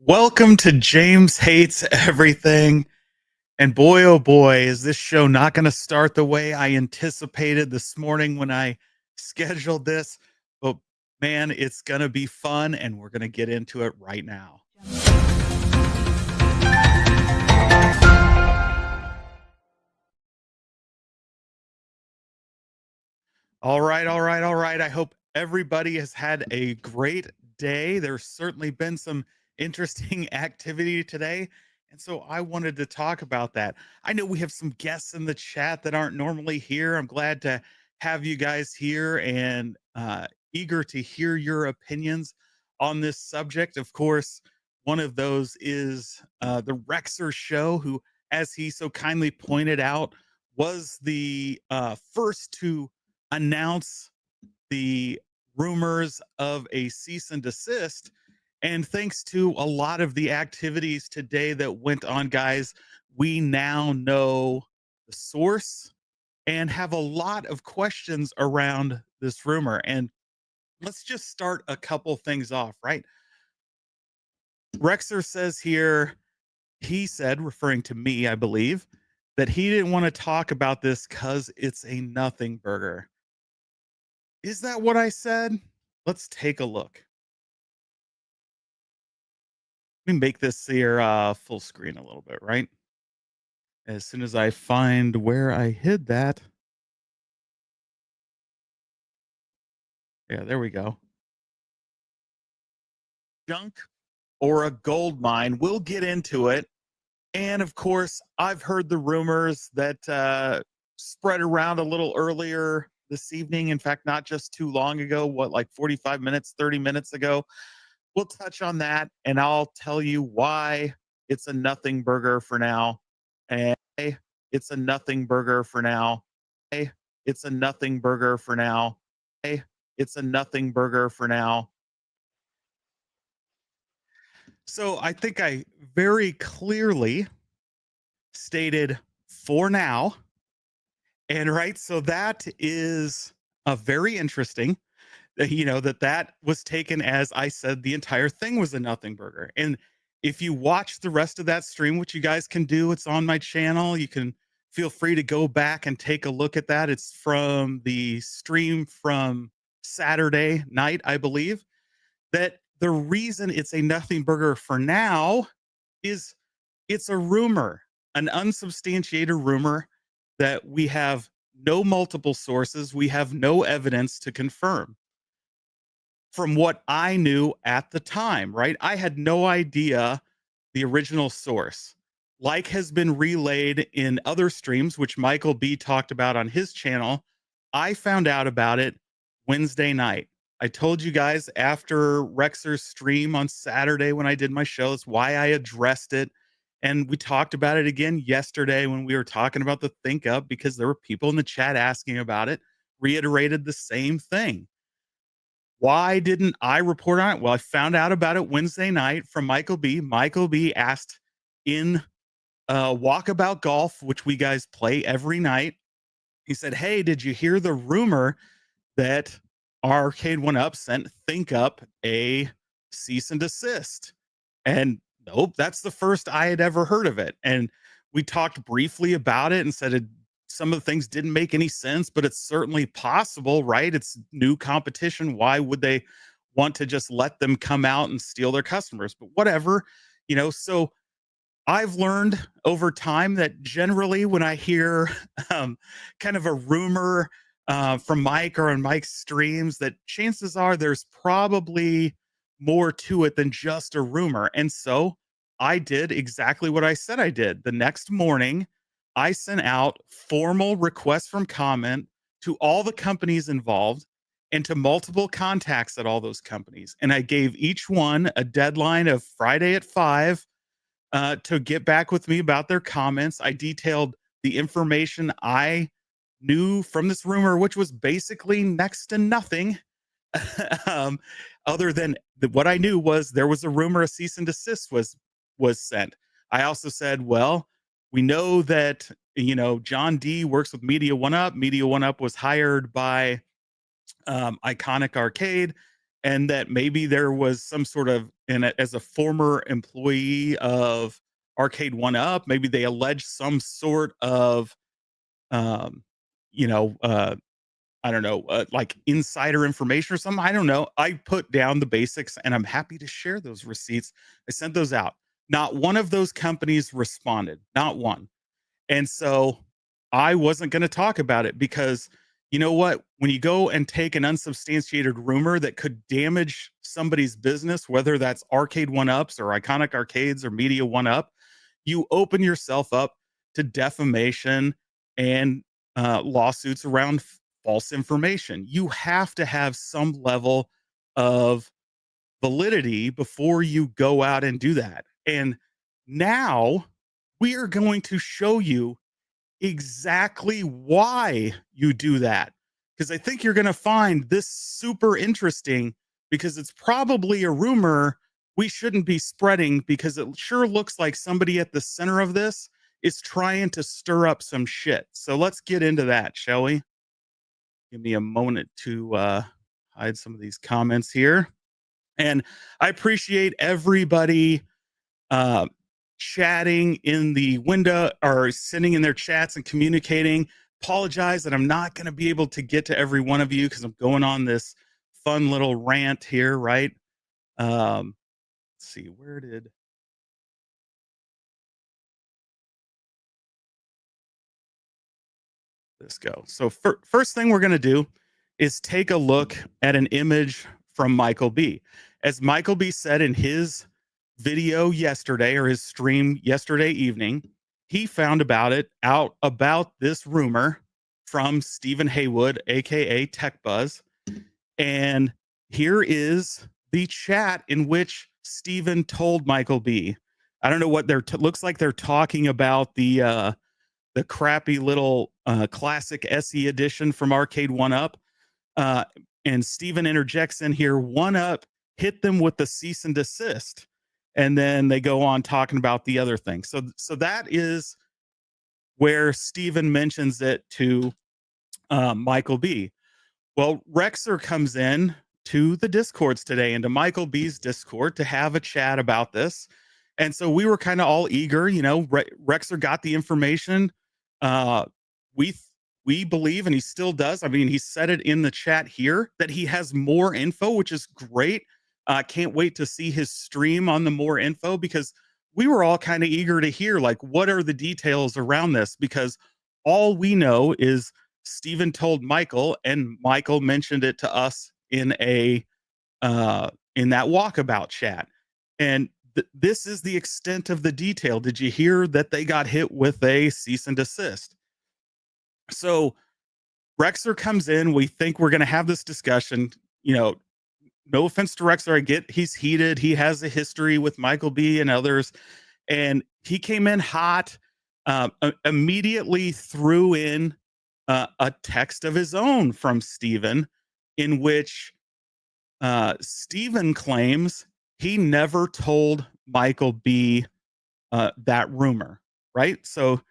Welcome to James Hates Everything. And boy, oh boy, is this show not going to start the way I anticipated this morning when I scheduled this. But man, it's going to be fun, and we're going to get into it right now. All right, all right, all right. I hope everybody has had a great day. There's certainly been some interesting activity today. And so I wanted to talk about that. I know we have some guests in the chat that aren't normally here. I'm glad to have you guys here and eager to hear your opinions on this subject. Of course, one of those is the Rexer Show, who, as he so kindly pointed out, was the first to announce the rumors of a cease and desist. And thanks to a lot of the activities today that went on, guys, we now know the source and have a lot of questions around this rumor. And let's just start a couple things off, right? Rexer says here, he said, referring to me, I believe, that he didn't want to talk about this because it's a nothing burger. Is that what I said? Let's take a look. Let me make this here full screen a little bit, right? As soon as I find where I hid that. Yeah, there we go. Junk or a gold mine. We'll get into it. And of course, I've heard the rumors that spread around a little earlier this evening. In fact, not just too long ago, like 45 minutes, 30 minutes ago. We'll touch on that, and I'll tell you why it's a nothing burger for now. And it's a nothing burger for now. It's a nothing burger for now. It's a nothing burger for now. So I think I very clearly stated for now. And right, so that is a very interesting, that was taken as I said the entire thing was a nothing burger. And if you watch the rest of that stream, which you guys can do, it's on my channel. You can feel free to go back and take a look at that. It's from the stream from Saturday night, I believe. That the reason it's a nothing burger for now is it's a rumor, an unsubstantiated rumor that we have no multiple sources, we have no evidence to confirm. From what I knew at the time, right? I had no idea the original source. Like has been relayed in other streams, which Michael B talked about on his channel. I found out about it Wednesday night. I told you guys after Rexer's stream on Saturday when I did my show, that's why I addressed it. And we talked about it again yesterday when we were talking about the Think Up, because there were people in the chat asking about it, reiterated the same thing. Why didn't I report on it? Well, I found out about it Wednesday night from Michael B. Michael B asked in Walkabout Golf, which we guys play every night. He said, "Hey, did you hear the rumor that Arcade1up sent Think Up a cease and desist?" And nope, that's the first I had ever heard of it. And we talked briefly about it and said some of the things didn't make any sense, but it's certainly possible, right? It's new competition. Why would they want to just let them come out and steal their customers? But whatever, so I've learned over time that generally when I hear kind of a rumor from Mike or on Mike's streams, that chances are there's probably more to it than just a rumor. And so I did exactly what I said I did. The next morning, I sent out formal requests from comment to all the companies involved and to multiple contacts at all those companies. And I gave each one a deadline of Friday at 5 to get back with me about their comments. I detailed the information I knew from this rumor, which was basically next to nothing. Other than what I knew was there was a rumor a cease and desist was sent. I also said, well, we know that John D works with Media1up. Media1up was hired by Iconic Arcade and that maybe there was some sort of, as a former employee of Arcade1up, maybe they allege some sort of, um, you know, I don't know, like insider information or something. I don't know. I put down the basics and I'm happy to share those receipts. I sent those out. Not one of those companies responded, not one. And so I wasn't going to talk about it because you know what? When you go and take an unsubstantiated rumor that could damage somebody's business, whether that's Arcade1up's or Iconic Arcades or Media1up, you open yourself up to defamation and lawsuits around false information. You have to have some level of validity before you go out and do that. And now we are going to show you exactly why you do that. Because I think you're going to find this super interesting because it's probably a rumor we shouldn't be spreading because it sure looks like somebody at the center of this is trying to stir up some shit. So let's get into that, shall we? Give me a moment to hide some of these comments here. And I appreciate everybody uh, chatting in the window or sending in their chats and communicating. Apologize that I'm not going to be able to get to every one of you because I'm going on this fun little rant here, right? Let's see, where did this go? So first thing we're going to do is take a look at an image from Michael B. As Michael B said in his video yesterday or his stream yesterday evening, he found out about this rumor from Stephen Haywood, aka Tech Buzz. And here is the chat in which Stephen told Michael B. I don't know what looks like they're talking about the crappy little classic SE edition from Arcade1up. And Stephen interjects in here, 1UP hit them with the cease and desist. And then they go on talking about the other thing. So that is where Stephen mentions it to Michael B. Well, Rexer comes in to the Discords today, into Michael B's Discord, to have a chat about this. And so we were kind of all eager, you know. Rexer got the information. We believe, and he still does. I mean, he said it in the chat here that he has more info, which is great. Can't wait to see his stream on the more info, because we were all kind of eager to hear, like, what are the details around this? Because all we know is Stephen told Michael, and Michael mentioned it to us in a in that walkabout chat. And this is the extent of the detail. Did you hear that they got hit with a cease and desist? So Rexer comes in. We think we're going to have this discussion. You know, no offense to Rexer, I get he's heated. He has a history with Michael B and others, and he came in hot. Immediately threw in a text of his own from Stephen, in which Stephen claims he never told Michael B that rumor, right? So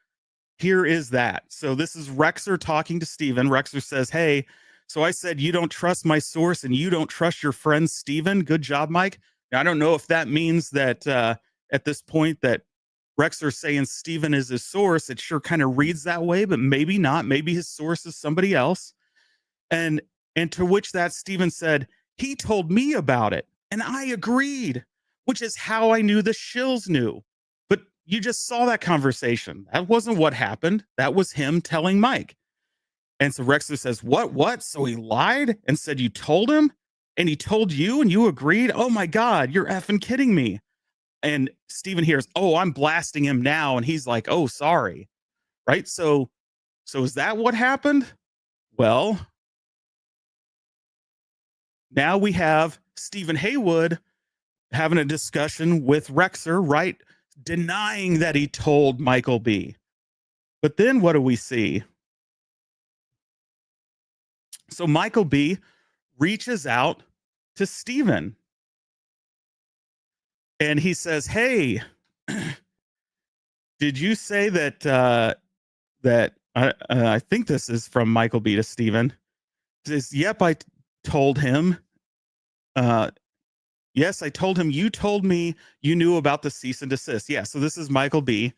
here is that. So this is Rexer talking to Stephen. Rexer says, hey, so I said, you don't trust my source and you don't trust your friend Stephen. Good job, Mike. Now, I don't know if that means that at this point that Rexer saying Stephen is his source. It sure kind of reads that way, but maybe not. Maybe his source is somebody else. And to which that Stephen said, he told me about it and I agreed, which is how I knew the shills knew. But you just saw that conversation. That wasn't what happened. That was him telling Mike. And so Rexer says, what? So he lied and said you told him, and he told you and you agreed? Oh my God, you're effing kidding me. And Stephen hears, oh, I'm blasting him now. And he's like, oh, sorry. Right. So is that what happened? Well, now we have Stephen Haywood having a discussion with Rexer, right? Denying that he told Michael B. But then what do we see? So Michael B reaches out to Stephen and he says, hey, did you say that I think this is from Michael B to Stephen. He says, yep, I told him. Uh, yes, I told him, you told me you knew about the cease and desist. Yeah. So this is Michael B.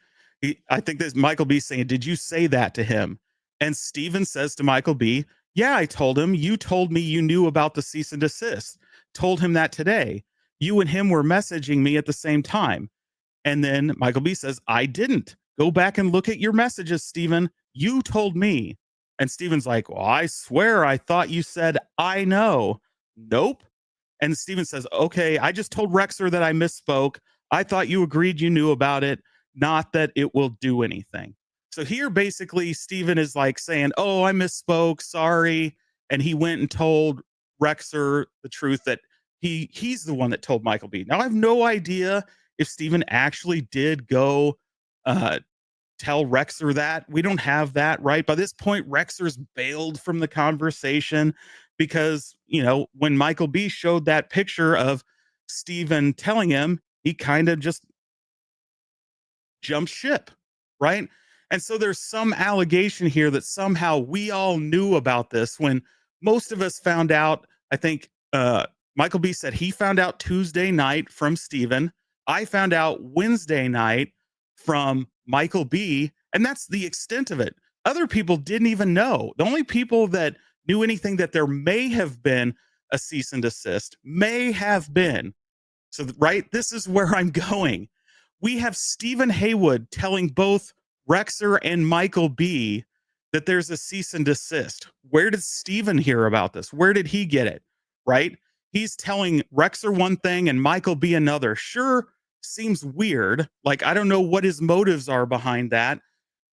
I think this Michael B saying, did you say that to him? And Steven says to Michael B, yeah, I told him, you told me you knew about the cease and desist. Told him that today. You and him were messaging me at the same time. And then Michael B says, I didn't. Go back and look at your messages, Steven. You told me. And Steven's like, well, I swear I thought you said, I know. Nope. And Steven says, okay, I just told Rexer that I misspoke. I thought you agreed you knew about it, not that it will do anything. So here, basically, Steven is like saying, oh, I misspoke. Sorry. And he went and told Rexer the truth that he's the one that told Michael B. Now, I have no idea if Steven actually did go uh, tell Rexer that. We don't have that, right? By this point, Rexer's bailed from the conversation because, when Michael B showed that picture of Steven telling him, he kind of just jumped ship, right? And so there's some allegation here that somehow we all knew about this when most of us found out. I think Michael B said he found out Tuesday night from Steven. I found out Wednesday night from Michael B, and that's the extent of it. Other people didn't even know. The only people that knew anything that there may have been a cease and desist may have been. So, right, this is where I'm going. We have Stephen Haywood telling both Rexer and Michael B that there's a cease and desist. Where did Stephen hear about this? Where did he get it? Right? He's telling Rexer one thing and Michael B another. Sure, seems weird. Like, I don't know what his motives are behind that.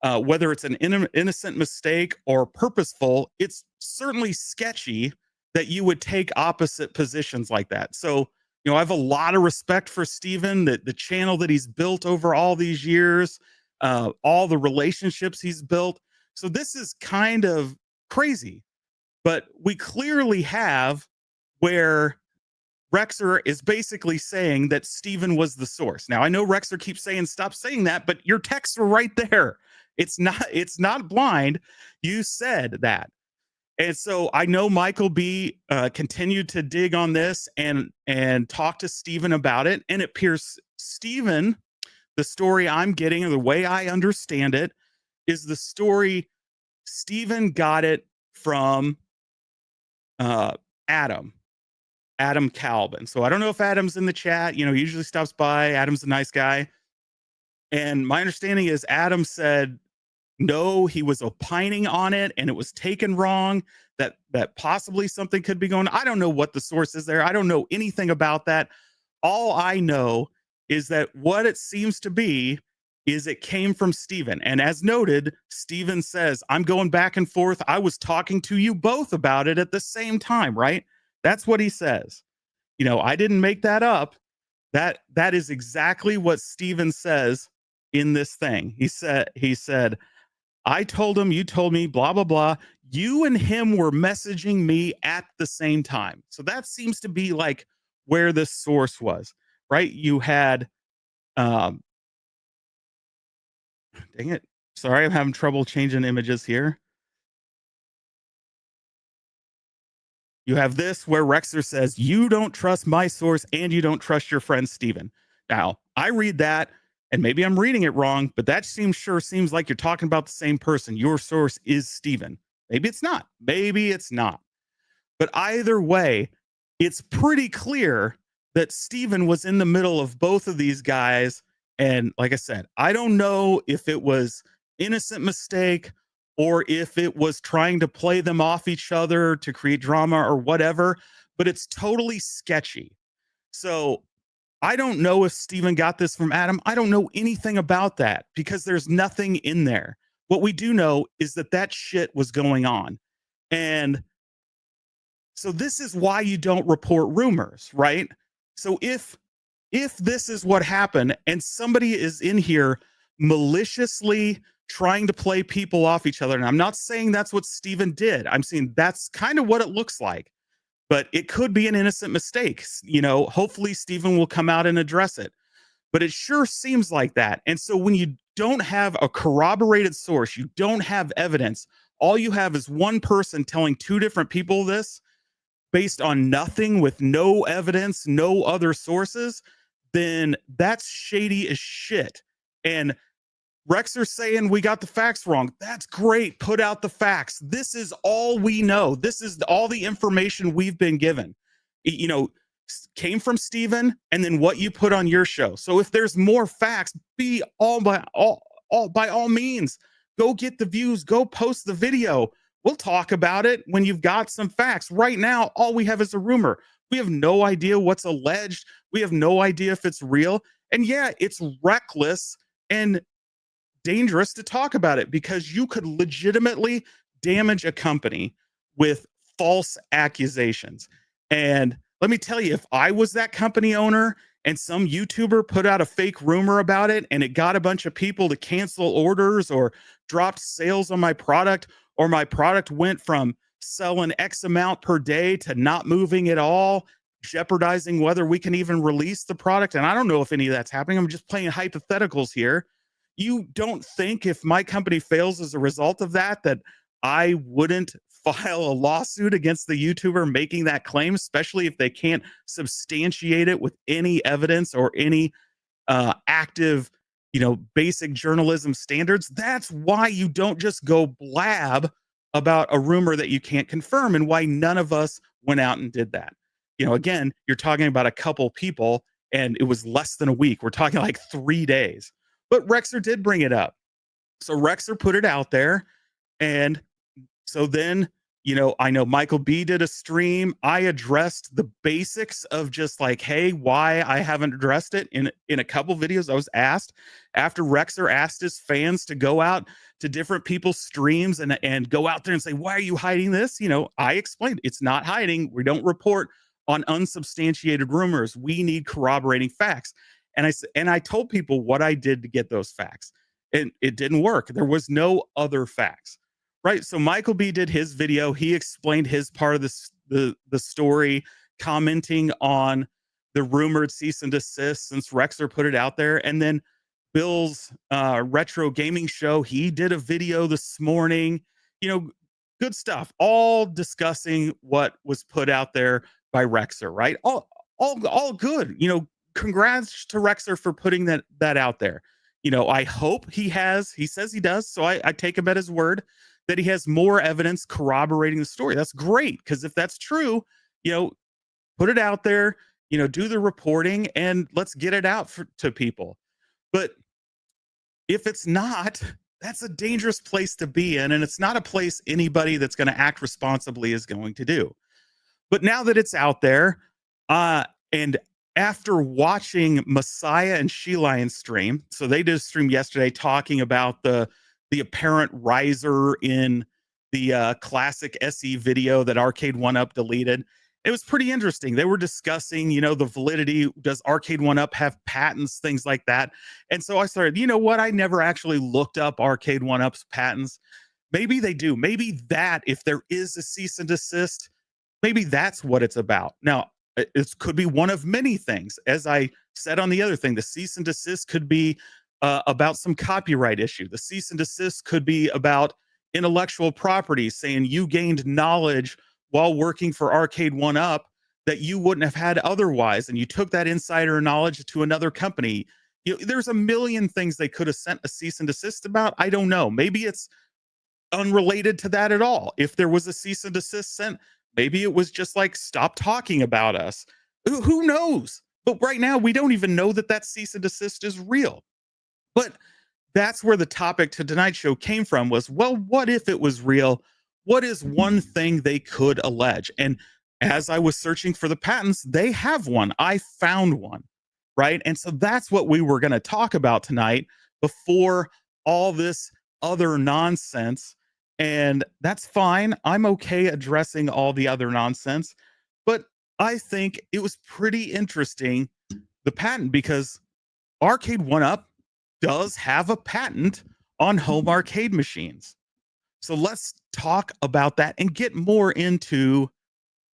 Whether it's an innocent mistake or purposeful, it's certainly sketchy that you would take opposite positions like that. So, I have a lot of respect for Steven, the channel that he's built over all these years, all the relationships he's built. So this is kind of crazy, but we clearly have where Rexer is basically saying that Steven was the source. Now, I know Rexer keeps saying, stop saying that, but your texts were right there. It's not blind. You said that. And so I know Michael B continued to dig on this and talk to Steven about it. And it appears Steven, the story I'm getting, or the way I understand it, is the story Steven got it from Adam Calvin. So I don't know if Adam's in the chat. He usually stops by. Adam's a nice guy. And my understanding is Adam said, no, he was opining on it and it was taken wrong, that possibly something could be going on. I don't know what the source is there. I don't know anything about that. All I know is that what it seems to be is it came from Steven. And as noted, Steven says, I'm going back and forth. I was talking to you both about it at the same time, right? That's what he says. I didn't make that up. That is exactly what Steven says in this thing. He said, I told him, you told me, blah, blah, blah. You and him were messaging me at the same time. So that seems to be like where the source was, right? You had, dang it. Sorry, I'm having trouble changing images here. You have this where Rexer says, you don't trust my source and you don't trust your friend Steven. Now, I read that, and maybe I'm reading it wrong, but that seems like you're talking about the same person. Your source is Steven. Maybe it's not. Maybe it's not. But either way, it's pretty clear that Steven was in the middle of both of these guys. And like I said, I don't know if it was innocent mistake or if it was trying to play them off each other to create drama or whatever, but it's totally sketchy. So I don't know if Steven got this from Adam. I don't know anything about that because there's nothing in there. What we do know is that shit was going on. And so this is why you don't report rumors, right? So if this is what happened and somebody is in here maliciously trying to play people off each other, and I'm not saying that's what Steven did. I'm saying that's kind of what it looks like. But it could be an innocent mistake. Hopefully Steven will come out and address it. But it sure seems like that. And so when you don't have a corroborated source, you don't have evidence, all you have is one person telling two different people this, based on nothing with no evidence, no other sources, then that's shady as shit. And Rexer's saying we got the facts wrong. That's great. Put out the facts. This is all we know. This is all the information we've been given. You know, came from Steven and then what you put on your show. So if there's more facts, be by all means, go get the views, go post the video. We'll talk about it when you've got some facts. Right now, all we have is a rumor. We have no idea what's alleged. We have no idea if it's real. And yeah, it's reckless and dangerous to talk about it because you could legitimately damage a company with false accusations. And let me tell you, if I was that company owner and some YouTuber put out a fake rumor about it and it got a bunch of people to cancel orders or dropped sales on my product, or my product went from selling X amount per day to not moving at all, jeopardizing whether we can even release the product. And I don't know if any of that's happening. I'm just playing hypotheticals here. You don't think if my company fails as a result of that, that I wouldn't file a lawsuit against the YouTuber making that claim, especially if they can't substantiate it with any evidence or any active, basic journalism standards? That's why you don't just go blab about a rumor that you can't confirm, and why none of us went out and did that. Again, you're talking about a couple people and it was less than a week. We're talking like 3 days. But Rexer did bring it up. So Rexer put it out there. And so then, I know Michael B did a stream. I addressed the basics of just like, hey, why I haven't addressed it in a couple videos. I was asked after Rexer asked his fans to go out to different people's streams and go out there and say, why are you hiding this? I explained it's not hiding. We don't report on unsubstantiated rumors. We need corroborating facts. And I told people what I did to get those facts, and it didn't work. There was no other facts, right? So Michael B did his video. He explained his part of the story, commenting on the rumored cease and desist since Rexer put it out there. And then Bill's retro gaming show, he did a video this morning. Good stuff. All discussing what was put out there by Rexer, right? All good. Congrats to Rexer for putting that out there. I hope he says he does. So I take him at his word that he has more evidence corroborating the story. That's great. Because if that's true, put it out there, do the reporting and let's get it out to people. But if it's not, that's a dangerous place to be in. And it's not a place anybody that's going to act responsibly is going to do. But now that it's out there, and after watching Messiah and She-Lion stream, so they did a stream yesterday talking about the apparent riser in the classic SE video that Arcade1up deleted. It was pretty interesting. They were discussing, the validity. Does Arcade1up have patents, things like that? And so I started, I never actually looked up Arcade1up's patents. Maybe they do. Maybe that, if there is a cease and desist, maybe that's what it's about. Now, it could be one of many things. As I said on the other thing, the cease and desist could be about some copyright issue. The cease and desist could be about intellectual property, saying you gained knowledge while working for Arcade1up that you wouldn't have had otherwise, and you took that insider knowledge to another company. There's a million things they could have sent a cease and desist about. I don't know. Maybe it's unrelated to that at all. If there was a cease and desist sent, maybe it was just like, stop talking about us. Who knows? But right now, we don't even know that cease and desist is real. But that's where the topic to tonight's show came from was, well, what if it was real? What is one thing they could allege? And as I was searching for the patents, they have one. I found one, right? And so that's what we were going to talk about tonight before all this other nonsense. And that's fine. I'm okay addressing all the other nonsense. But I think it was pretty interesting, the patent, because Arcade1up does have a patent on home arcade machines. So let's talk about that and get more into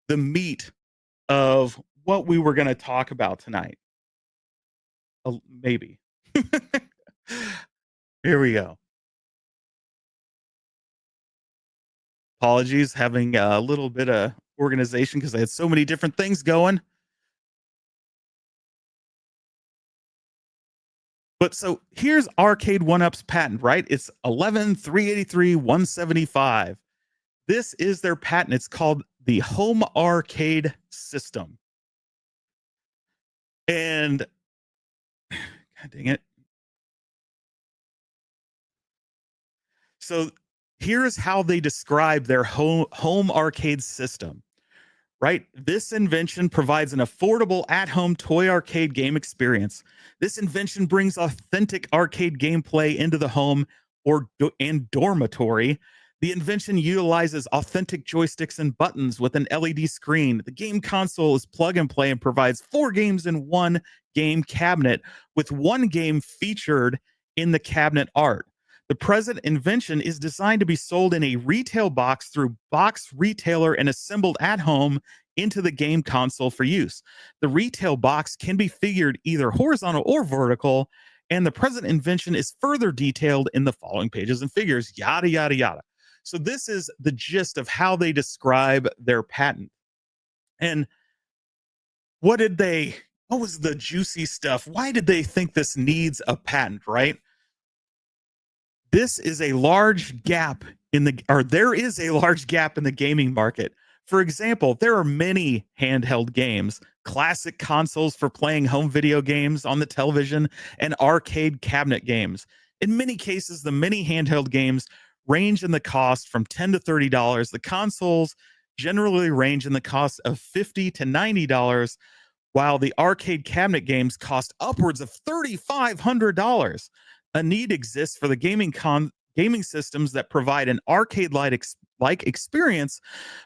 the meat of what we were going to talk about tonight. Maybe. Here we go. Apologies, having a little bit of organization because they had so many different things going. But so here's Arcade1up's patent, right? It's 11,383,175. This is their patent. It's called the home arcade system. And God dang it. So here's how they describe their home arcade system, right? This invention provides an affordable at-home toy arcade game experience. This invention brings authentic arcade gameplay into the home and dormitory. The invention utilizes authentic joysticks and buttons with an LED screen. The game console is plug and play and provides 4 games in one game cabinet, with 1 game featured in the cabinet art. The present invention is designed to be sold in a retail box through box retailer and assembled at home into the game console for use. The retail box can be figured either horizontal or vertical, and the present invention is further detailed in the following pages and figures, yada, yada, yada. So this is the gist of how they describe their patent. And what was the juicy stuff? Why did they think this needs a patent, right? There is a large gap in the gaming market. For example, there are many handheld games, classic consoles for playing home video games on the television, and arcade cabinet games. In many cases, the many handheld games range in the cost from $10 to $30. The consoles generally range in the cost of $50 to $90, while the arcade cabinet games cost upwards of $3,500. A need exists for the gaming systems that provide an arcade-like experience,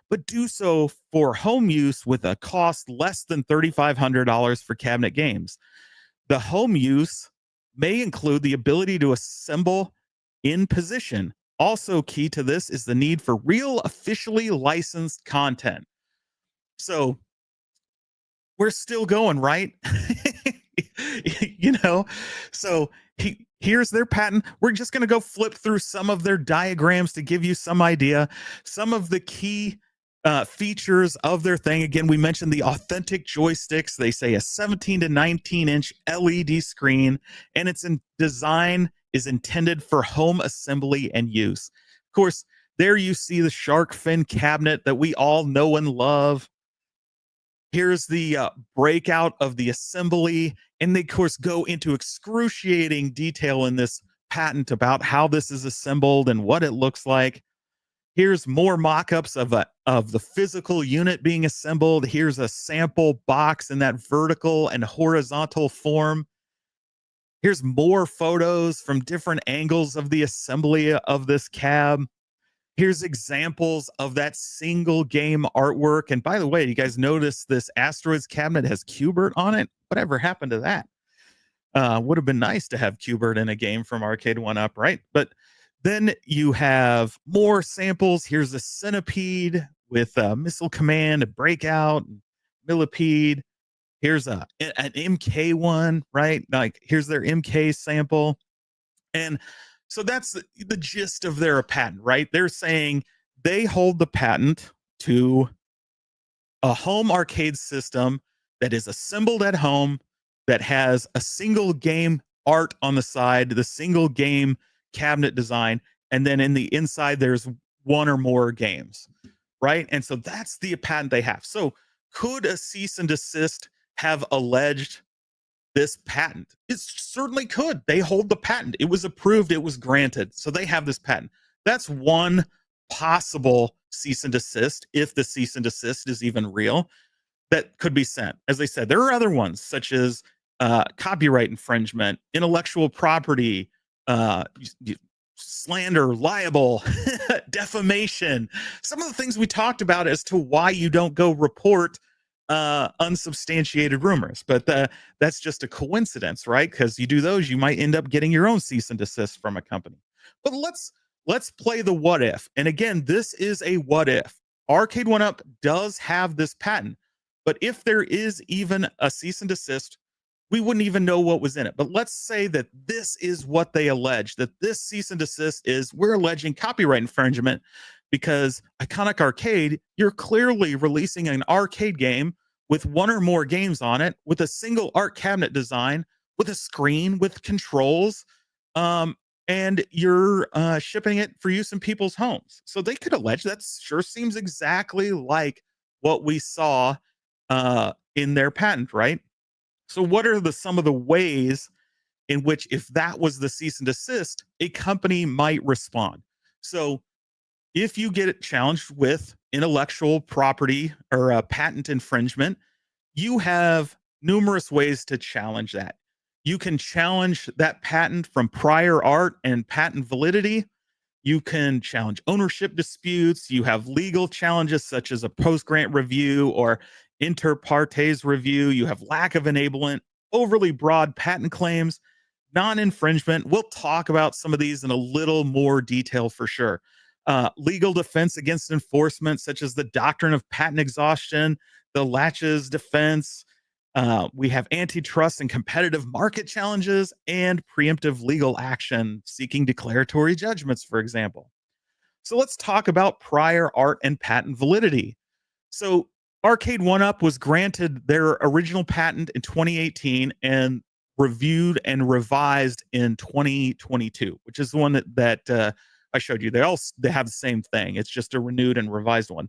but do so for home use with a cost less than $3,500 for cabinet games. The home use may include the ability to assemble in position. Also key to this is the need for real officially licensed content. So we're still going, right? So here's their patent. We're just going to go flip through some of their diagrams to give you some idea, some of the key features of their thing. Again, we mentioned the authentic joysticks. They say a 17 to 19 inch LED screen, and its design is intended for home assembly and use. Of course, there you see the shark fin cabinet that we all know and love. Here's the breakout of the assembly. And they, of course, go into excruciating detail in this patent about how this is assembled and what it looks like. Here's more mock-ups of the physical unit being assembled. Here's a sample box in that vertical and horizontal form. Here's more photos from different angles of the assembly of this cab. Here's examples of that single game artwork. And by the way, you guys notice this Asteroids cabinet has Q*bert on it? Whatever happened to that? Would have been nice to have Q*bert in a game from Arcade1up, right? But then you have more samples. Here's a centipede with a missile command, a breakout, millipede. Here's an MK one, right? Like here's their MK sample. And so that's the gist of their patent, right? They're saying they hold the patent to a home arcade system that is assembled at home, that has a single game art on the side, the single game cabinet design, and then in the inside there's one or more games, right? And so that's the patent they have. So could a cease and desist have alleged this patent? It certainly could. They hold the patent. It was approved. It was granted. So they have this patent. That's one possible cease and desist, if the cease and desist is even real, that could be sent. As I said, there are other ones such as copyright infringement, intellectual property, slander, libel, defamation. Some of the things we talked about as to why you don't go report unsubstantiated rumors, but that's just a coincidence, right? Because you do those, you might end up getting your own cease and desist from a company. But let's play the what if. And again, this is a what if. Arcade1up does have this patent, but if there is even a cease and desist, we wouldn't even know what was in it. But let's say that this is what they allege, that this cease and desist is, we're alleging copyright infringement because Iconic Arcade, you're clearly releasing an arcade game with one or more games on it, with a single art cabinet design, with a screen, with controls, um, and you're shipping it for use in people's homes. So they could allege that sure seems exactly like what we saw in their patent, right? So what are some of the ways in which, if that was the cease and desist, a company might respond? So if you get challenged with intellectual property or a patent infringement, you have numerous ways to challenge that. You can challenge that patent from prior art and patent validity. You can challenge ownership disputes. You have legal challenges such as a post grant review or inter partes review. You have lack of enablement, overly broad patent claims, non infringement. We'll talk about some of these in a little more detail for sure. Legal defense against enforcement, such as the doctrine of patent exhaustion, the latches defense. We have antitrust and competitive market challenges and preemptive legal action seeking declaratory judgments, for example. So let's talk about prior art and patent validity. So Arcade1up was granted their original patent in 2018 and reviewed and revised in 2022, which is the one that I showed you. They have the same thing. It's just a renewed and revised one.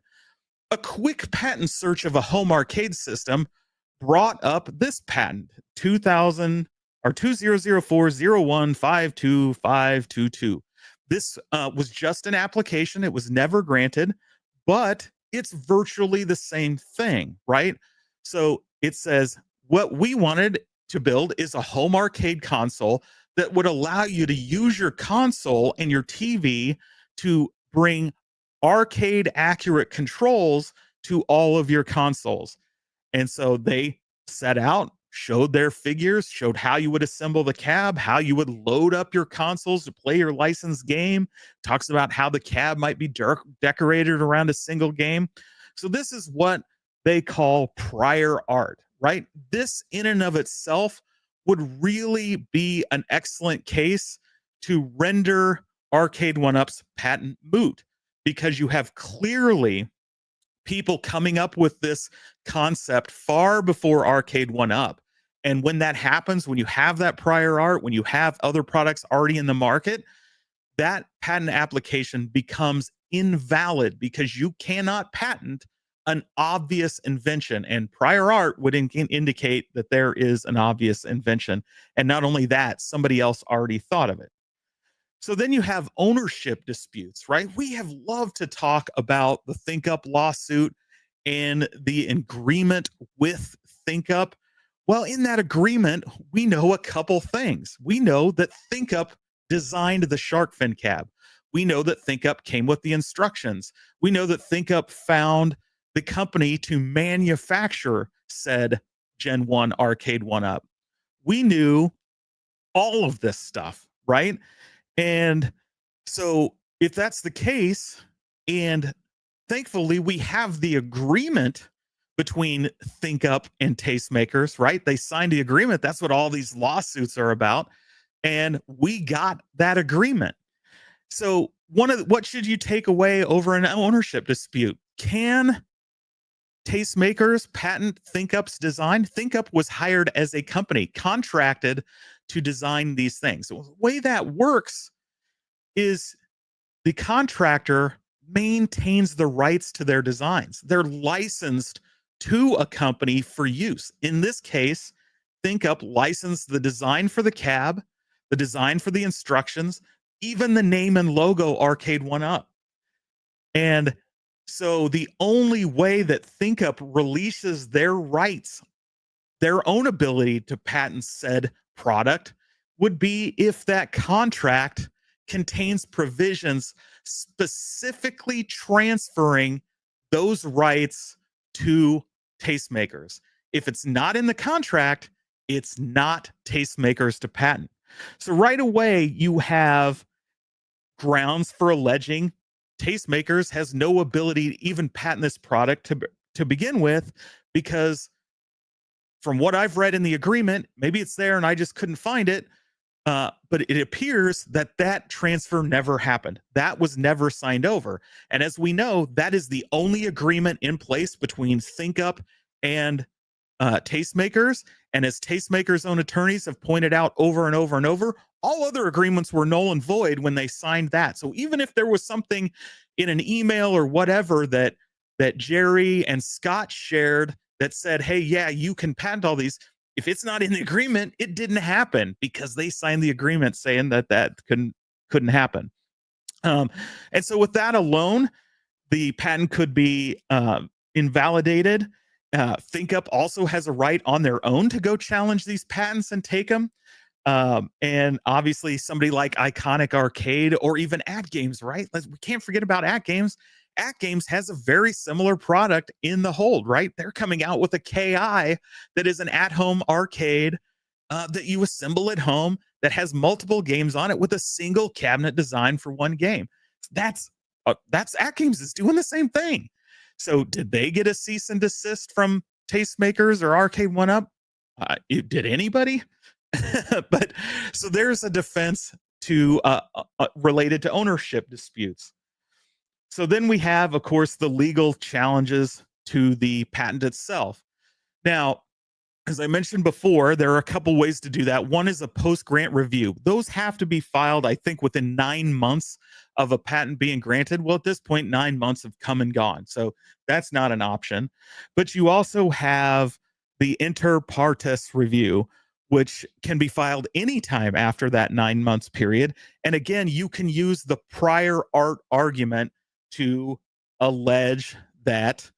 A quick patent search of a home arcade system brought up this patent, 2000 or 2004015252. This was just an application. It was never granted, but it's virtually the same thing, right? So it says what we wanted to build is a home arcade console that would allow you to use your console and your TV to bring arcade accurate controls to all of your consoles. And so they set out, showed their figures, showed how you would assemble the cab, how you would load up your consoles to play your licensed game, talks about how the cab might be decorated around a single game. So this is what they call prior art, right? This in and of itself would really be an excellent case to render Arcade1up's patent moot, because you have clearly people coming up with this concept far before Arcade1up. And when that happens, when you have that prior art, when you have other products already in the market, that patent application becomes invalid because you cannot patent an obvious invention. And prior art would indicate that there is an obvious invention. And not only that, somebody else already thought of it. So then you have ownership disputes, right? We have loved to talk about the ThinkUp lawsuit and the agreement with ThinkUp. Well, in that agreement, we know a couple things. We know that ThinkUp designed the shark fin cab. We know that ThinkUp came with the instructions. We know that ThinkUp found the company to manufacture said Gen 1 Arcade1up. We knew all of this stuff, right? And so if that's the case, and thankfully we have the agreement between ThinkUp and Tastemakers, right? They signed the agreement. That's what all these lawsuits are about. And we got that agreement. So what should you take away over an ownership dispute? Can Tastemakers patent ThinkUp's design? ThinkUp was hired as a company, contracted to design these things. So the way that works is the contractor maintains the rights to their designs. They're licensed to a company for use. In this case, ThinkUp licensed the design for the cab, the design for the instructions, even the name and logo Arcade1up. And so the only way that ThinkUp releases their rights, their own ability to patent said product, would be if that contract contains provisions specifically transferring those rights to Tastemakers. If it's not in the contract, it's not Tastemakers to patent. So right away, you have grounds for alleging Tastemakers has no ability to even patent this product to begin with, because from what I've read in the agreement, maybe it's there and I just couldn't find it, But it appears that that transfer never happened. That was never signed over. And as we know, that is the only agreement in place between ThinkUp and Tastemakers. And as Tastemakers' own attorneys have pointed out over and over and over, all other agreements were null and void when they signed that. So even if there was something in an email or whatever that Jerry and Scott shared that said, hey, yeah, you can patent all these, if it's not in the agreement, it didn't happen because they signed the agreement saying that couldn't happen. And so with that alone, the patent could be invalidated. ThinkUp also has a right on their own to go challenge these patents and take them. And obviously somebody like Iconic Arcade or even At Games, right? We can't forget about At Games. At Games has a very similar product in the hold, right? They're coming out with a KI that is an at-home arcade that you assemble at home that has multiple games on it with a single cabinet design for one game. That's At Games is doing the same thing. So did they get a cease and desist from Tastemakers or Arcade1up? Did anybody? But so there's a defense to related to ownership disputes. So then we have, of course, the legal challenges to the patent itself. Now, as I mentioned before, there are a couple ways to do that. One is a post-grant review. Those have to be filed, I think, within 9 months of a patent being granted. Well, at this point, 9 months have come and gone. So that's not an option. But you also have the inter partes review, which can be filed anytime after that 9 months period. And again, you can use the prior art argument to allege that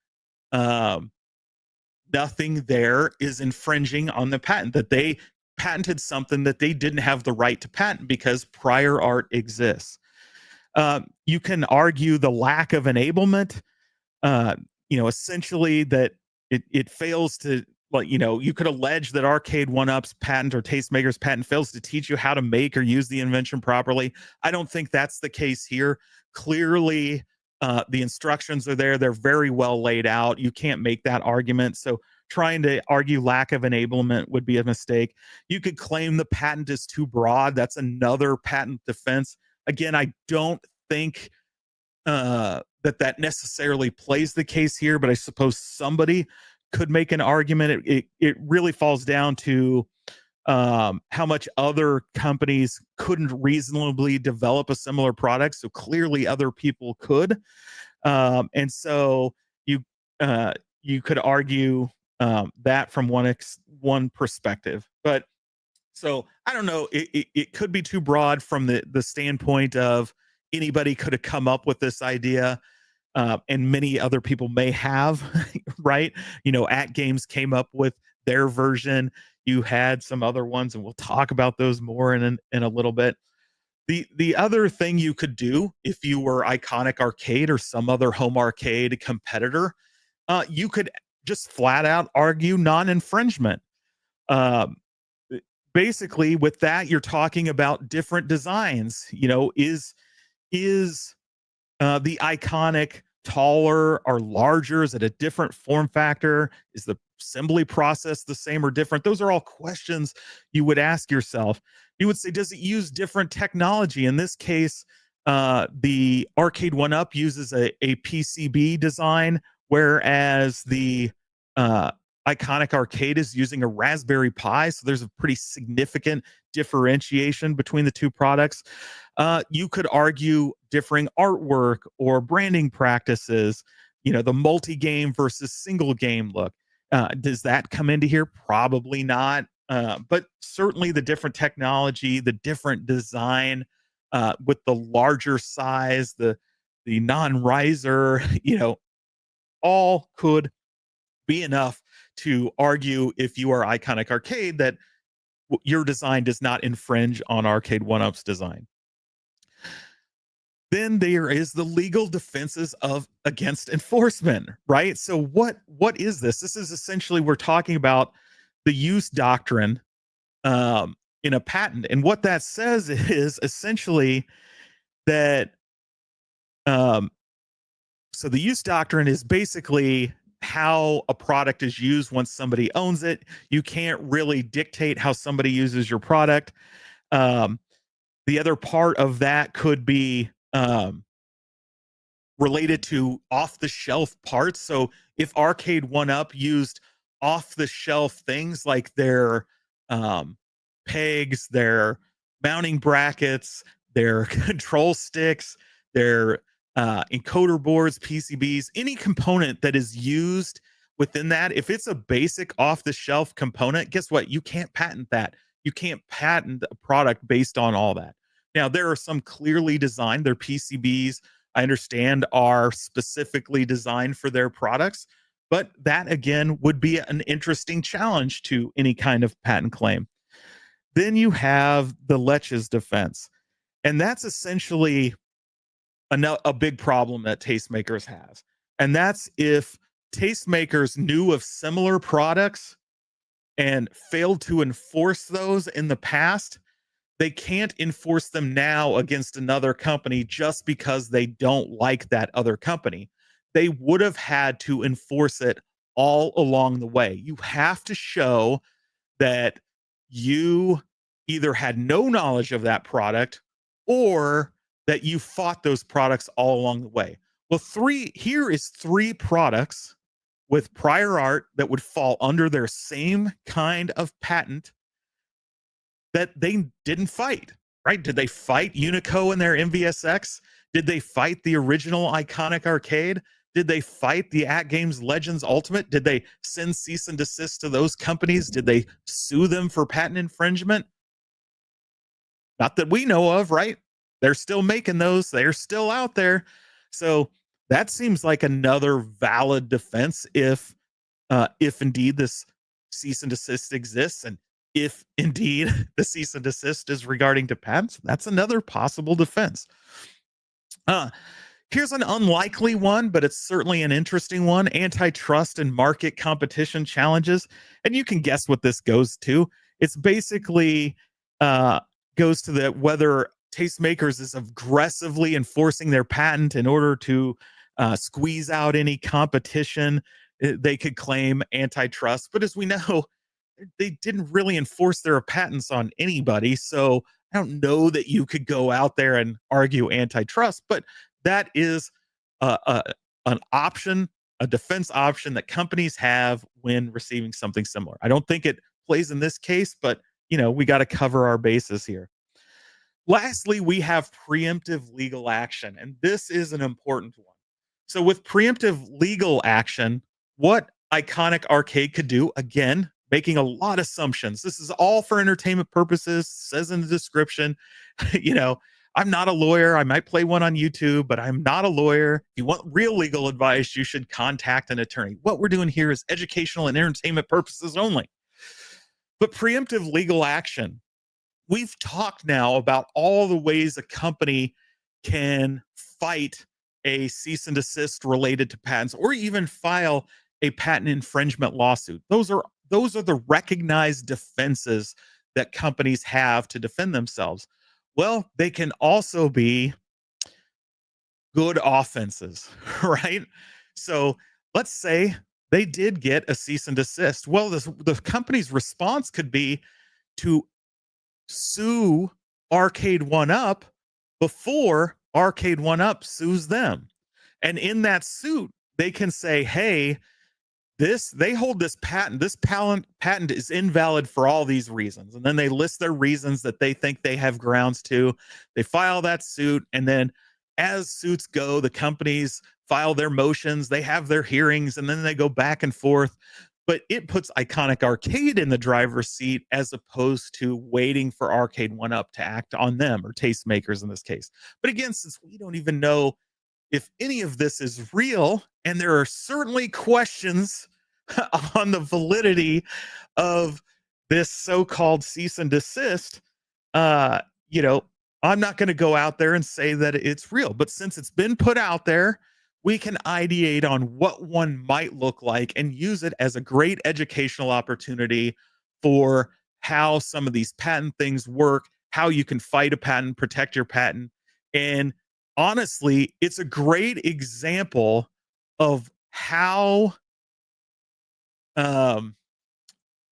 nothing there is infringing on the patent, that they patented something that they didn't have the right to patent because prior art exists. You can argue the lack of enablement, essentially that it fails to, you could allege that Arcade1up's patent or Tastemaker's patent fails to teach you how to make or use the invention properly. I don't think that's the case here. Clearly, the instructions are there. They're very well laid out. You can't make that argument. So trying to argue lack of enablement would be a mistake. You could claim the patent is too broad. That's another patent defense. Again, I don't think that necessarily plays the case here, but I suppose somebody could make an argument. It really falls down to how much other companies couldn't reasonably develop a similar product. So clearly other people could. And so you could argue that from one perspective. But so I don't know, it could be too broad from the standpoint of anybody could have come up with this idea. And many other people may have, right? At Games came up with their version. You had some other ones, and we'll talk about those more in a little bit. The other thing you could do if you were Iconic Arcade or some other home arcade competitor, you could just flat out argue non-infringement. Basically, with that, you're talking about different designs. Is the Iconic taller or larger? Is it a different form factor? Is the assembly process the same or different? Those are all questions you would ask yourself. You would say, does it use different technology? In this case, the Arcade1up uses a PCB design, whereas the Iconic Arcade is using a Raspberry Pi. So there's a pretty significant differentiation between the two products. You could argue differing artwork or branding practices, the multi-game versus single game look. Does that come into here? Probably not. But certainly the different technology, the different design, with the larger size, the non-riser, all could be enough to argue, if you are Iconic Arcade, that your design does not infringe on Arcade1up's design. Then there is the legal defenses against enforcement, right? So what is this? This is essentially, we're talking about the use doctrine in a patent. And what that says is essentially that, so the use doctrine is basically how a product is used once somebody owns it. You can't really dictate how somebody uses your product. Um, the other part of that could be related to off the shelf parts. So if Arcade1up used off the shelf things like their um, pegs, their mounting brackets, their control sticks, their encoder boards, PCBs, any component that is used within that, if it's a basic off the shelf component, guess what? You can't patent that. You can't patent a product based on all that. Now, there are some clearly designed, their PCBs, I understand, are specifically designed for their products. But that, again, would be an interesting challenge to any kind of patent claim. Then you have the Lech's defense. And that's essentially a big problem that tastemakers has. And that's if tastemakers knew of similar products and failed to enforce those in the past, they can't enforce them now against another company just because they don't like that other company. They would have had to enforce it all along the way. You have to show that you either had no knowledge of that product or that you fought those products all along the way. Well, here is three products with prior art that would fall under their same kind of patent that they didn't fight, right? Did they fight Unico and their MVSX? Did they fight the original iconic arcade? Did they fight the At Games Legends Ultimate? Did they send cease and desist to those companies? Did they sue them for patent infringement? Not that we know of, right? They're still making those. They're still out there. So that seems like another valid defense if indeed this cease and desist exists, and if indeed the cease and desist is regarding to patents, that's another possible defense. Uh, Here's an unlikely one, but it's certainly an interesting one: antitrust and market competition challenges. And you can guess what this goes to. It's basically uh, goes to the whether Tastemakers is aggressively enforcing their patent in order to squeeze out any competition. They could claim antitrust, but as we know, they didn't really enforce their patents on anybody. So I don't know that you could go out there and argue antitrust, but that is an option, a defense option that companies have when receiving something similar. I don't think it plays in this case, but we got to cover our bases here. Lastly, we have preemptive legal action, and this is an important one. So with preemptive legal action, what Iconic Arcade could do, again, making a lot of assumptions. This is all for entertainment purposes, says in the description. you know, I'm not a lawyer. I might play one on YouTube, but I'm not a lawyer. If you want real legal advice, you should contact an attorney. What we're doing here is educational and entertainment purposes only. But preemptive legal action, we've talked now about all the ways a company can fight a cease and desist related to patents, or even file a patent infringement lawsuit. Those are the recognized defenses that companies have to defend themselves. Well, they can also be good offenses, right? So let's say they did get a cease and desist. Well, the company's response could be to sue Arcade1up before Arcade1up sues them. And in that suit, they can say, hey, they hold this patent. This patent is invalid for all these reasons. And then they list their reasons that they think they have grounds to. They file that suit. And then as suits go, the companies file their motions, they have their hearings, and then they go back and forth. But it puts Iconic Arcade in the driver's seat as opposed to waiting for Arcade1up to act on them, or Tastemakers in this case. But again, since we don't even know if any of this is real, and there are certainly questions on the validity of this so-called cease and desist, uh, you know, I'm not going to go out there and say that it's real. But since it's been put out there, we can ideate on what one might look like and use it as a great educational opportunity for how some of these patent things work, how you can fight a patent, protect your patent. And honestly, it's a great example of how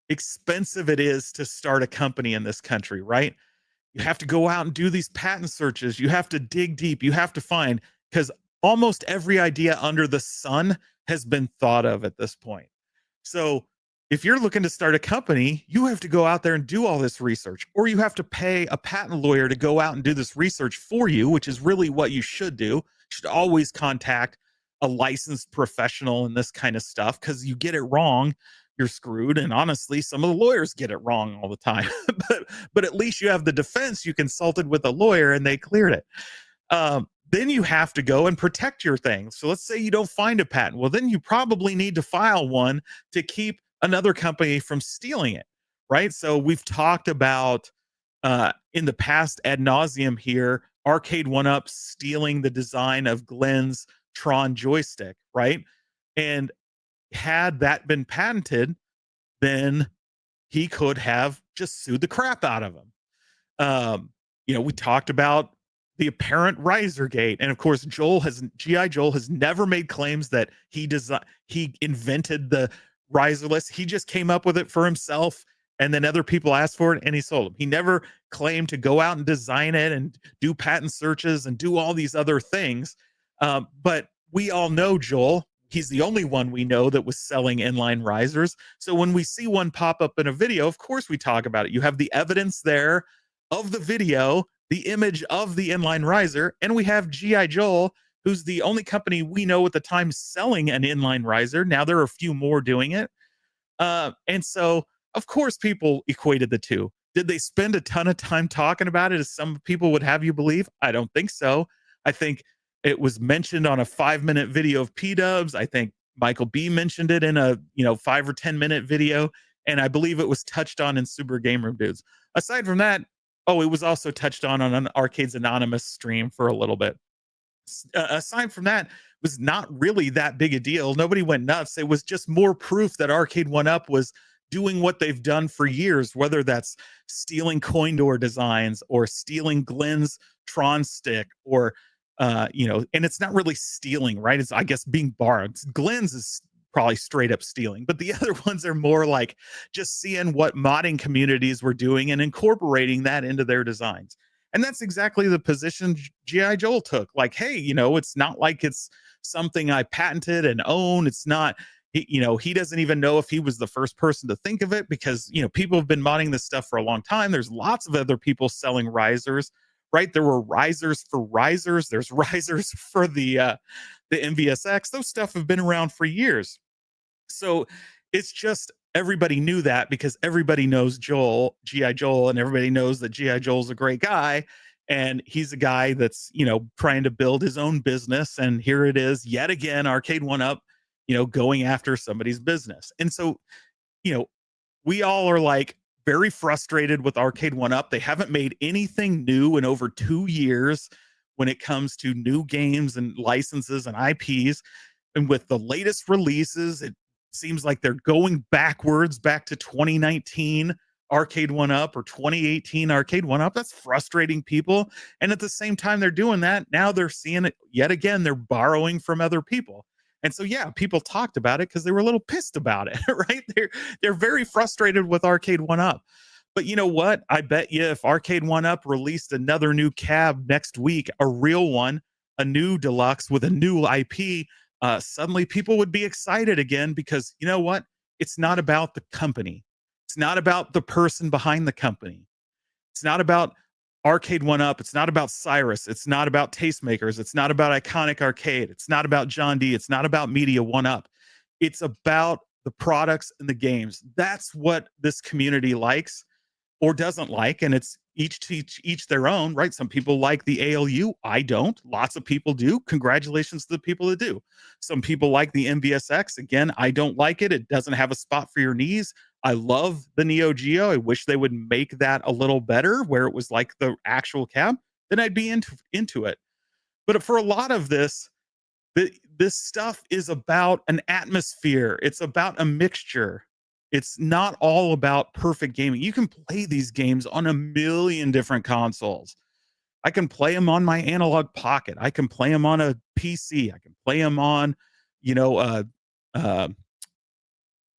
expensive it is to start a company in this country, right? You have to go out and do these patent searches. You have to dig deep. You have to find, because almost every idea under the sun has been thought of at this point. So if you're looking to start a company, you have to go out there and do all this research, or you have to pay a patent lawyer to go out and do this research for you, which is really what you should do. You should always contact a licensed professional in this kind of stuff, because you get it wrong, you're screwed. And honestly, some of the lawyers get it wrong all the time. but at least you have the defense. You consulted with a lawyer and they cleared it. Then you have to go and protect your things. So let's say you don't find a patent. Well, then you probably need to file one to keep another company from stealing it, right? So we've talked about in the past ad nauseum here, Arcade1up stealing the design of Glenn's Tron joystick, right? And had that been patented, then he could have just sued the crap out of him. We talked about the apparent riser gate, and of course, G.I. Joel has never made claims that he invented the riserless. He just came up with it for himself, and then other people asked for it, and he sold them. He never claimed to go out and design it and do patent searches and do all these other things. But we all know Joel. He's the only one we know that was selling inline risers. So when we see one pop up in a video, of course we talk about it. You have the evidence there of the video, the image of the inline riser, and we have G.I. Joel, who's the only company we know at the time selling an inline riser. Now there are a few more doing it. And so, of course, people equated the two. Did they spend a ton of time talking about it, as some people would have you believe? I don't think so. I think it was mentioned on a 5-minute video of P-Dubs. I think Michael B mentioned it in a 5 or 10-minute video, and I believe it was touched on in Super Game Room Dudes. Aside from that, it was also touched on an Arcades Anonymous stream for a little bit. Aside from that, it was not really that big a deal. Nobody went nuts. It was just more proof that Arcade1up was doing what they've done for years, whether that's stealing coin door designs or stealing Glenn's Tron stick, or and it's not really stealing, right? It's, I guess, being borrowed. Glenn's is probably straight up stealing, but the other ones are more like just seeing what modding communities were doing and incorporating that into their designs. And that's exactly the position G.I. Joel took. Like, hey, it's not like it's something I patented and own. It's not, he doesn't even know if he was the first person to think of it, because, people have been modding this stuff for a long time. There's lots of other people selling risers, right? There were risers for risers. There's risers for the MVSX. Those stuff have been around for years. So it's just, everybody knew that, because everybody knows G.I. Joel, and everybody knows that G.I. Joel's a great guy, and he's a guy that's, trying to build his own business. And here it is yet again, Arcade1up, going after somebody's business. And so, we all are like very frustrated with Arcade1up. They haven't made anything new in over 2 years when it comes to new games and licenses and IPs. And with the latest releases, it seems like they're going backwards, back to 2019 Arcade1up or 2018 Arcade1up. That's frustrating people. And at the same time they're doing that, now they're seeing it yet again. They're borrowing from other people. And so, yeah, people talked about it because they were a little pissed about it, right? They're very frustrated with Arcade1up. But you know what? I bet you if Arcade1up released another new cab next week, a real one, a new deluxe with a new IP, suddenly people would be excited again, because you know what? It's not about the company. It's not about the person behind the company. It's not about Arcade1up. It's not about Cyrus. It's not about Tastemakers. It's not about Iconic Arcade. It's not about John D. It's not about Media1up. It's about the products and the games. That's what this community likes or doesn't like, and it's each their own, right? Some people like the ALU. I don't. Lots of people do. Congratulations to the people that do. Some people like the MVSX. Again, I don't like it. It doesn't have a spot for your knees. I love the Neo Geo. I wish they would make that a little better, where it was like the actual cab. Then I'd be into it. But for a lot of this, this stuff is about an atmosphere. It's about a mixture. It's not all about perfect gaming. You can play these games on a million different consoles. I can play them on my analog pocket. I can play them on a PC. I can play them on,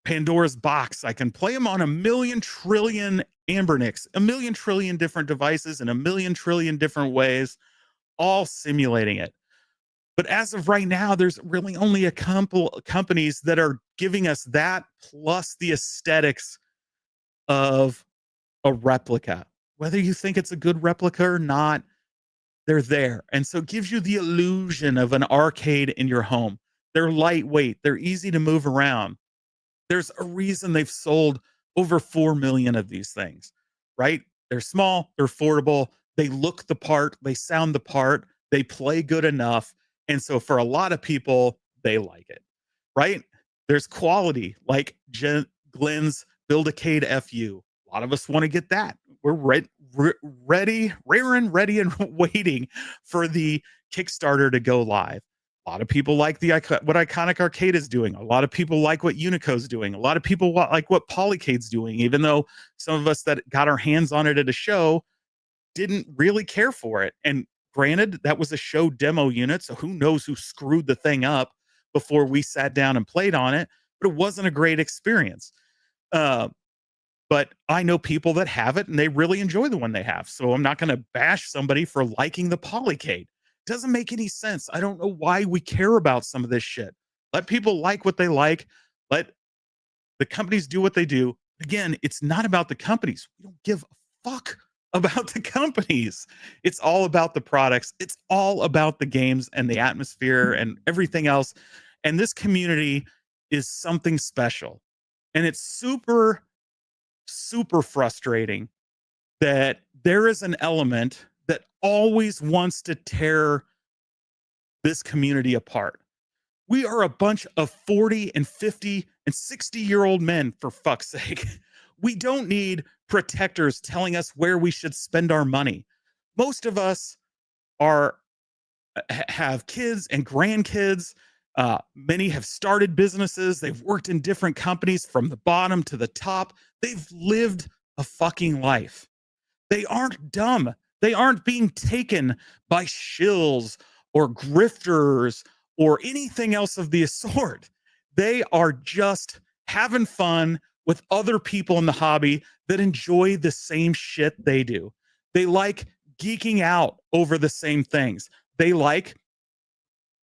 Pandora's box. I can play them on a million trillion Ambernicks, a million trillion different devices in a million trillion different ways, all simulating it. But as of right now, there's really only a couple companies that are giving us that plus the aesthetics of a replica. Whether you think it's a good replica or not, they're there. And so it gives you the illusion of an arcade in your home. They're lightweight, they're easy to move around. There's a reason they've sold over 4 million of these things, right? They're small, they're affordable, they look the part, they sound the part, they play good enough. And so for a lot of people, they like it, right? There's quality, like Glenn's Build-A-Cade FU. A lot of us want to get that. We're ready, raring, ready, and waiting for the Kickstarter to go live. A lot of people like what Iconic Arcade is doing. A lot of people like what Unico's doing. A lot of people like what Polycade's doing, even though some of us that got our hands on it at a show didn't really care for it. And granted, that was a show demo unit, so who knows who screwed the thing up before we sat down and played on it, but it wasn't a great experience. But I know people that have it and they really enjoy the one they have. So I'm not going to bash somebody for liking the Polycade. Doesn't make any sense. I don't know why we care about some of this shit. Let people like what they like. Let the companies do what they do. Again, it's not about the companies. We don't give a fuck about the companies. It's all about the products. It's all about the games and the atmosphere and everything else. And this community is something special. And it's super, super frustrating that there is an element that always wants to tear this community apart. We are a bunch of 40 and 50 and 60-year-old men, for fuck's sake. We don't need protectors telling us where we should spend our money. Most of us have kids and grandkids. Many have started businesses. They've worked in different companies from the bottom to the top. They've lived a fucking life. They aren't dumb. They aren't being taken by shills or grifters or anything else of the sort. They are just having fun with other people in the hobby that enjoy the same shit they do. They like geeking out over the same things. They like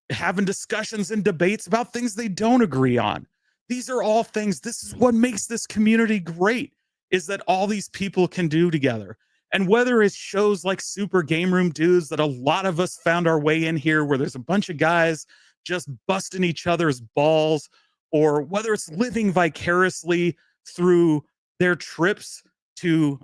having discussions and debates about things they don't agree on. These are all things. This is what makes this community great, is that all these people can do together. And whether it's shows like Super Game Room Dudes that a lot of us found our way in here, where there's a bunch of guys just busting each other's balls, or whether it's living vicariously through their trips to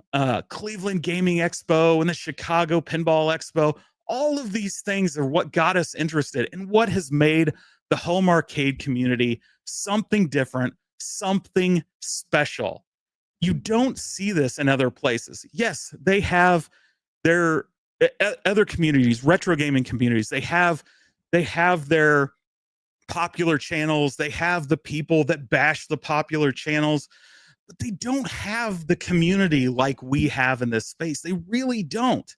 Cleveland Gaming Expo and the Chicago Pinball Expo, all of these things are what got us interested and what has made the home arcade community something different, something special. You don't see this in other places. Yes, they have their other communities, retro gaming communities. They have their popular channels. They have the people that bash the popular channels, but they don't have the community like we have in this space. They really don't.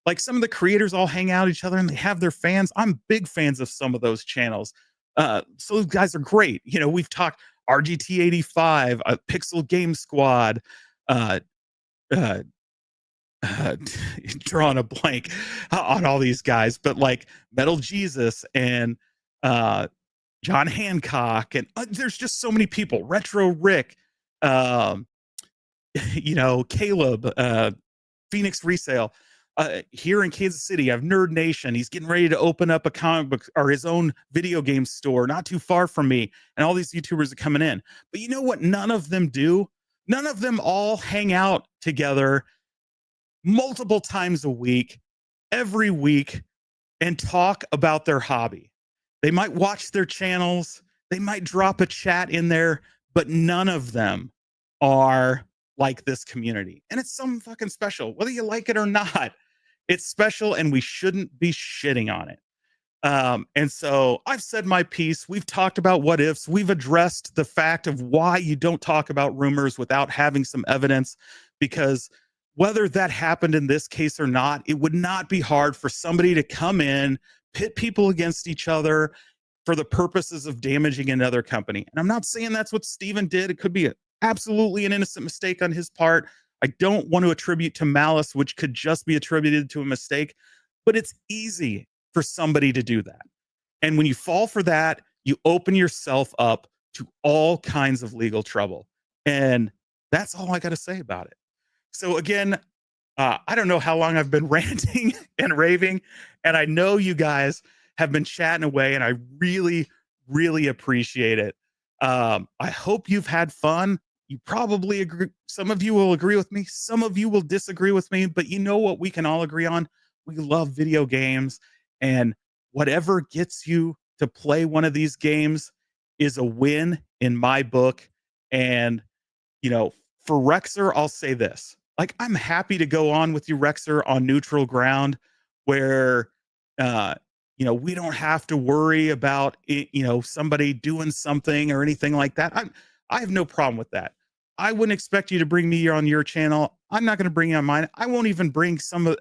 Like, some of the creators all hang out each other and they have their fans. I'm big fans of some of those channels. So those guys are great. You know, we've talked RGT85, Pixel Game Squad, drawing a blank on all these guys, but like Metal Jesus and John Hancock, and there's just so many people. Retro Rick, you know, Caleb, Phoenix Resale. Here in Kansas City, I have Nerd Nation. He's getting ready to open up a comic book or his own video game store not too far from me. And all these YouTubers are coming in. But you know what none of them do? None of them all hang out together multiple times a week, every week, and talk about their hobby. They might watch their channels. They might drop a chat in there, but none of them are like this community. And it's something fucking special, whether you like it or not. It's special, and we shouldn't be shitting on it. And so I've said my piece. We've talked about what ifs. We've addressed the fact of why you don't talk about rumors without having some evidence, because whether that happened in this case or not, it would not be hard for somebody to come in, pit people against each other, for the purposes of damaging another company. And I'm not saying that's what Steven did. It could be absolutely an innocent mistake on his part. I don't want to attribute to malice, which could just be attributed to a mistake, but it's easy for somebody to do that. And when you fall for that, you open yourself up to all kinds of legal trouble. And that's all I got to say about it. So again, I don't know how long I've been ranting and raving, and I know you guys have been chatting away, and I really, really appreciate it. I hope you've had fun. You probably agree. Some of you will agree with me. Some of you will disagree with me, but you know what we can all agree on? We love video games, and whatever gets you to play one of these games is a win in my book. And, you know, for Rexer, I'll say this. Like, I'm happy to go on with you, Rexer, on neutral ground where, you know, we don't have to worry about it, you know, somebody doing something or anything like that. I have no problem with that. I wouldn't expect you to bring me on your channel. I'm not going to bring you on mine. I won't even bring some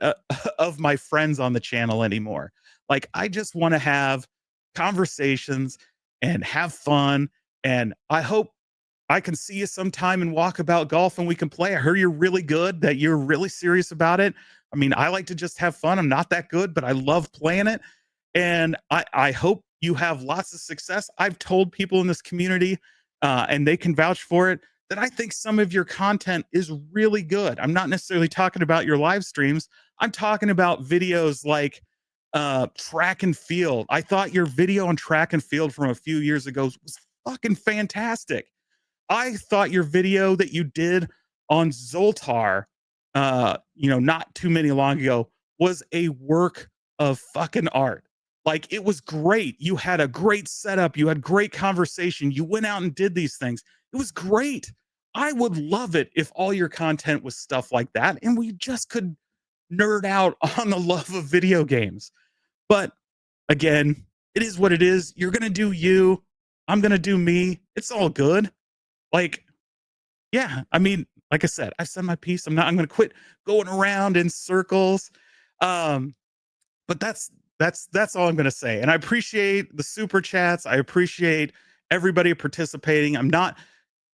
of my friends on the channel anymore. Like, I just want to have conversations and have fun. And I hope I can see you sometime and walk about golf and we can play. I heard you're really good, that you're really serious about it. I mean, I like to just have fun. I'm not that good, but I love playing it. And I hope you have lots of success. I've told people in this community, and they can vouch for it, that I think some of your content is really good. I'm not necessarily talking about your live streams. I'm talking about videos like track and field. I thought your video on track and field from a few years ago was fucking fantastic. I thought your video that you did on Zoltar, you know, not too many long ago, was a work of fucking art. Like, it was great. You had a great setup. You had great conversation. You went out and did these things. It was great. I would love it if all your content was stuff like that and we just could nerd out on the love of video games. But again, it is what it is. You're going to do you. I'm going to do me. It's all good. Like, yeah, I mean, like I said, I've said my piece. I'm going to quit going around in circles. But that's all I'm going to say. And I appreciate the super chats. I appreciate everybody participating. I'm not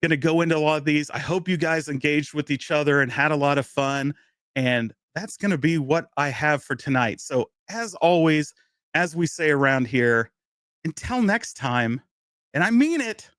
going to go into a lot of these. I hope you guys engaged with each other and had a lot of fun. And that's going to be what I have for tonight. So as always, as we say around here, until next time, and I mean it,